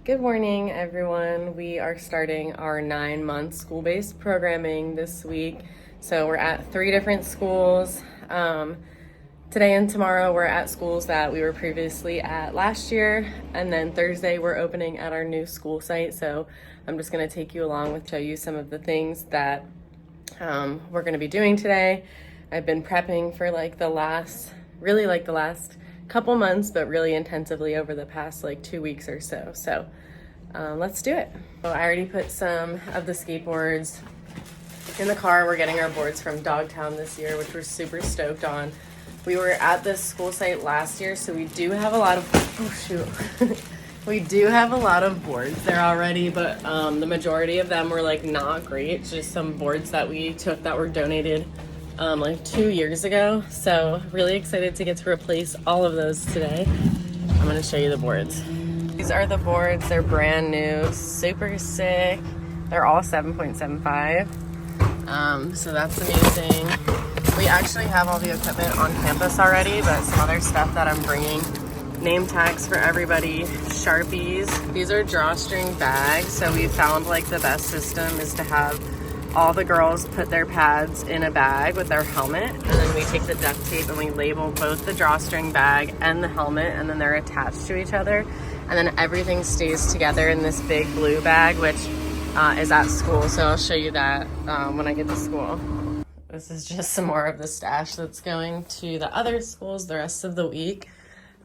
Good morning, everyone. We are starting our 9-month school-based programming this week. So we're at 3 different schools. Today and tomorrow we're at schools that we were previously at last year. And then Thursday we're opening at our new school site. So I'm just going to take you along with show you some of the things that we're going to be doing today. I've been prepping for the last couple months, but really intensively over the past 2 weeks or so. So let's do it. So I already put some of the skateboards in the car. We're getting our boards from Dogtown this year, which we're super stoked on. We were at this school site last year, so we do have a lot of, we do have a lot of boards there already, but the majority of them were not great. Just some boards that we took that were donated 2 years ago. So really excited to get to replace all of those today. I'm gonna show you the boards. These are the boards. They're brand new, super sick. They're all 7.75. So that's amazing. We actually have all the equipment on campus already, but some other stuff that I'm bringing. Name tags for everybody, Sharpies. These are drawstring bags. So we found the best system is to have all the girls put their pads in a bag with their helmet, and then we take the duct tape and we label both the drawstring bag and the helmet, and then they're attached to each other, and then everything stays together in this big blue bag, which is at school. So I'll show you that when I get to school. This is just some more of the stash that's going to the other schools the rest of the week.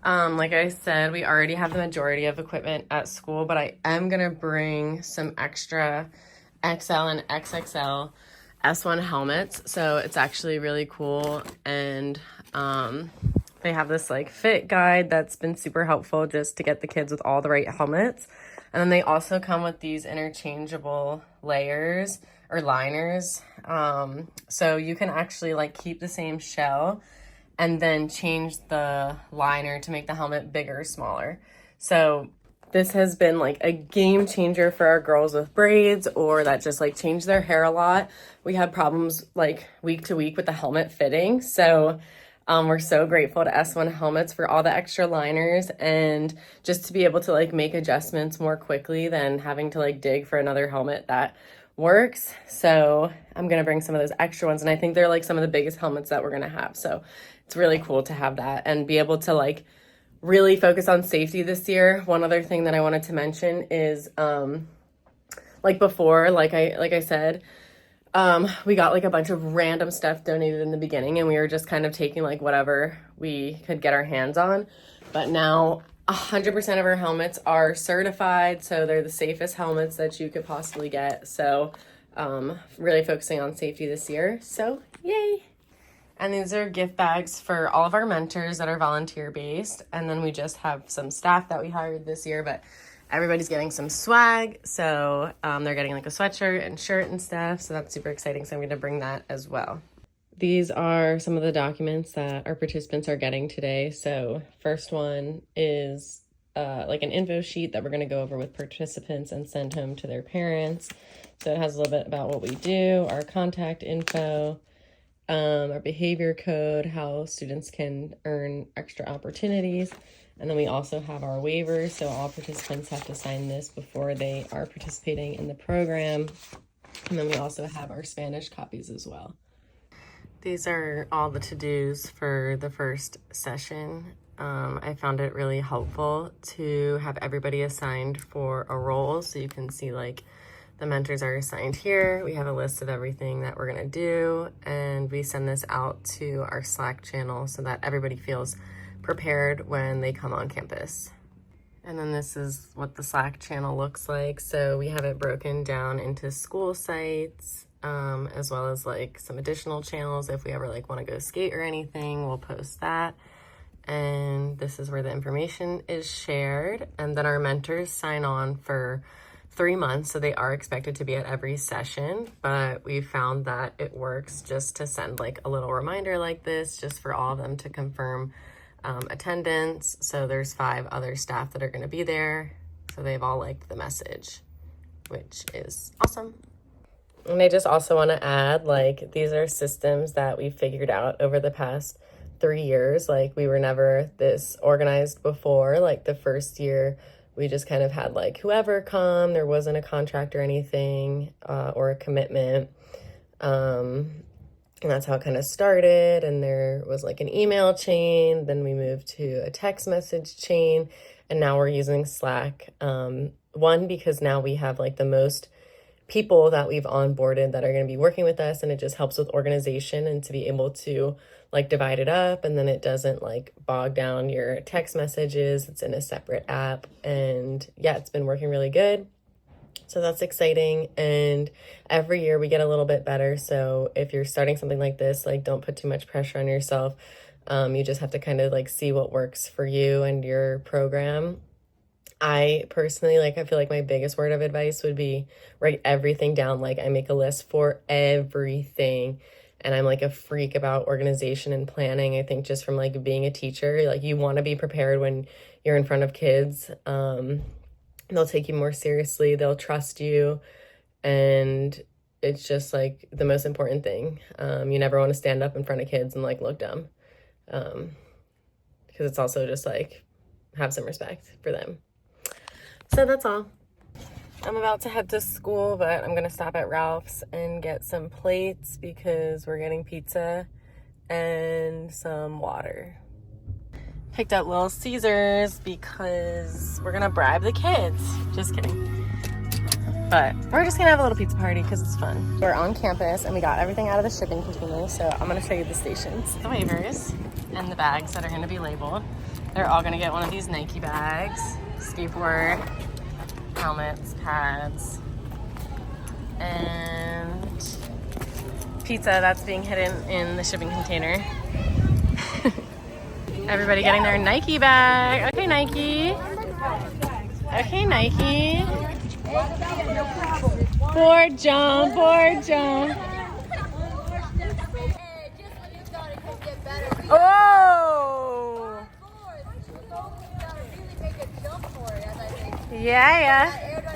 Like I said, we already have the majority of equipment at school, but I am gonna bring some extra XL and XXL S1 helmets. So it's actually really cool, and they have this fit guide that's been super helpful just to get the kids with all the right helmets. And then they also come with these interchangeable layers or liners, so you can actually keep the same shell and then change the liner to make the helmet bigger or smaller. So this has been a game changer for our girls with braids or that just change their hair a lot. We had problems week to week with the helmet fitting. So we're so grateful to S1 Helmets for all the extra liners and just to be able to make adjustments more quickly than having to dig for another helmet that works. So I'm gonna bring some of those extra ones, and I think they're some of the biggest helmets that we're gonna have. So it's really cool to have that and be able to really focus on safety this year. One other thing that I wanted to mention is before, I said, we got a bunch of random stuff donated in the beginning, and we were just kind of taking whatever we could get our hands on. But now 100% of our helmets are certified, so they're the safest helmets that you could possibly get. So really focusing on safety this year. So yay. And these are gift bags for all of our mentors that are volunteer based. And then we just have some staff that we hired this year, but everybody's getting some swag. So they're getting a sweatshirt and shirt and stuff. So that's super exciting. So I'm going to bring that as well. These are some of the documents that our participants are getting today. So first one is an info sheet that we're going to go over with participants and send home to their parents. So it has a little bit about what we do, our contact info, our behavior code, how students can earn extra opportunities. And then we also have our waivers. So all participants have to sign this before they are participating in the program. And then we also have our Spanish copies as well. These are all the to-dos for the first session. I found it really helpful to have everybody assigned for a role. So you can see the mentors are assigned here. We have a list of everything that we're gonna do, and we send this out to our Slack channel so that everybody feels prepared when they come on campus. And then this is what the Slack channel looks like. So we have it broken down into school sites, as well as some additional channels. If we ever want to go skate or anything, we'll post that. And this is where the information is shared. And then our mentors sign on for 3 months, so they are expected to be at every session, but we found that it works just to send a little reminder like this, just for all of them to confirm attendance. So there's 5 other staff that are going to be there, so they've all liked the message, which is awesome. And I just also want to add, these are systems that we figured out over the past 3 years. We were never this organized before. The first year we just kind of had like whoever come. There wasn't a contract or anything or a commitment. And that's how it kind of started. And there was like an email chain. Then we moved to a text message chain. And now we're using Slack. One, because now we have like the most people that we've onboarded that are going to be working with us. And it just helps with organization and to be able to like divide it up. And then it doesn't like bog down your text messages. It's in a separate app. And yeah, it's been working really good. So that's exciting. And every year we get a little bit better. So if you're starting something like this, like don't put too much pressure on yourself. You just have to kind of like see what works for you and your program. I personally, like, I feel like my biggest word of advice would be write everything down. Like I make a list for everything. And I'm like a freak about organization and planning. I think just from like being a teacher, like you want to be prepared when you're in front of kids. They'll take you more seriously. They'll trust you. And it's just like the most important thing. You never want to stand up in front of kids and like look dumb. Because it's also just like have some respect for them. So that's all. I'm about to head to school, but I'm going to stop at Ralph's and get some plates because we're getting pizza and some water. Picked up Little Caesars because we're gonna bribe the kids. Just kidding. But we're just gonna have a little pizza party because it's fun. We're on campus and we got everything out of the shipping container. So I'm gonna show you the stations. The waivers and the bags that are gonna be labeled. They're all gonna get one of these Nike bags. Skateboard, helmets, pads, and pizza that's being hidden in the shipping container. Everybody getting their Nike bag. Okay, Nike. Okay, Nike. Poor John, poor John. Oh! Yeah, yeah.